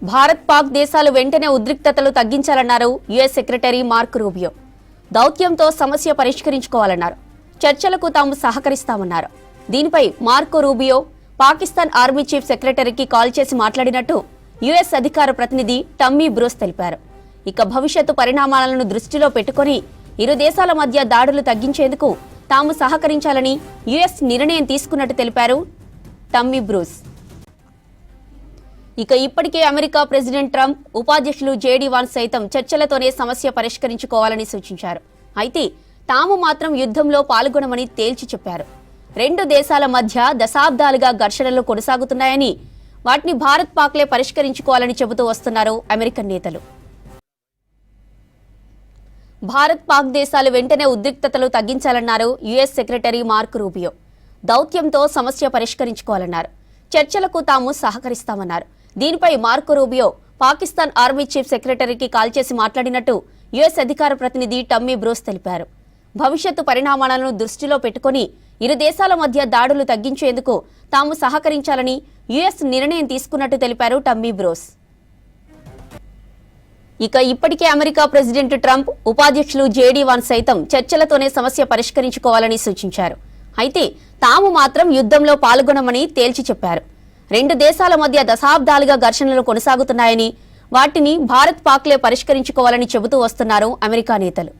భారత్ పాక్ దేశాలు వెంటనే ఉద్రిక్తతలు తగ్గించాలన్నారు యుఎస్ సెక్రటరీ మార్క్ రూబియో. దౌత్యంతో సమస్య పరిష్కరించుకోవాలన్నారు. చర్చలకు తాము సహకరిస్తామన్నారు. దీనిపై Marco Rubio Pakistan army chief సెక్రటరీకి కాల్ చేసి మాట్లాడినట్టు యుఎస్ అధికార ప్రతినిధి టమ్మీ బ్రూస్ తెలిపారు. ఇక భవిష్యత్తు పరిణామాలను దృష్టిలో పెట్టుకుని ఇరు దేశాల మధ్య దాడులు తగ్గించేందుకు తాము సహకరించాలని యుఎస్ నిర్ణయం తీసుకున్నట్టు తెలిపారు టమ్మీ బ్రూస్. ఇక ఇప్పటికే అమెరికా ప్రెసిడెంట్ ట్రంప్, ఉపాధ్యక్షులు జేడీ వాన్స్ సైతం చర్చలతోనే సమస్య పరిష్కరించుకోవాలని సూచించారు. అయితే తాము మాత్రం యుద్ధంలో పాల్గొనమని తేల్చి చెప్పారు. రెండు దేశాల మధ్య దశాబ్దాలుగా ఘర్షణలు కొనసాగుతున్నాయని, వాటిని భారత్ పాక్లే పరిష్కరించుకోవాలని చెబుతూ వస్తున్నారు అమెరికన్ నేతలు. భారత్ పాక్ దేశాలు వెంటనే ఉద్రిక్తతలు తగ్గించాలన్నారు యుఎస్ సెక్రటరీ మార్క్ రూబియో. దౌత్యంతో సమస్య పరిష్కరించుకోవాలన్నారు. చర్చలకు తాము సహకరిస్తామన్నారు. దీనిపై Marco Rubio Pakistan army chief సెక్రటరీకి కాల్ చేసి మాట్లాడినట్టు యుఎస్ అధికార ప్రతినిధి టమ్మీ బ్రూస్ తెలిపారు. భవిష్యత్తు పరిణామాలను దృష్టిలో పెట్టుకుని ఇరు దేశాల మధ్య దాడులు తగ్గించేందుకు తాము సహకరించాలని యుఎస్ నిర్ణయం తీసుకున్నట్టు తెలిపారు టమ్మీ బ్రూస్. ఇక ఇప్పటికే అమెరికా ప్రెసిడెంట్ ట్రంప్, ఉపాధ్యక్షులు జేడీ వాన్స్ సైతం చర్చలతోనే సమస్య పరిష్కరించుకోవాలని సూచించారు. అయితే తాము మాత్రం యుద్ధంలో పాల్గొనమని తేల్చి చెప్పారు. రెండు దేశాల మధ్య దశాబ్దాలుగా ఘర్షణలు కొనసాగుతున్నాయని, వాటిని భారత్ పాక్లే పరిష్కరించుకోవాలని చెబుతూ వస్తున్నారు అమెరికా నేతలు.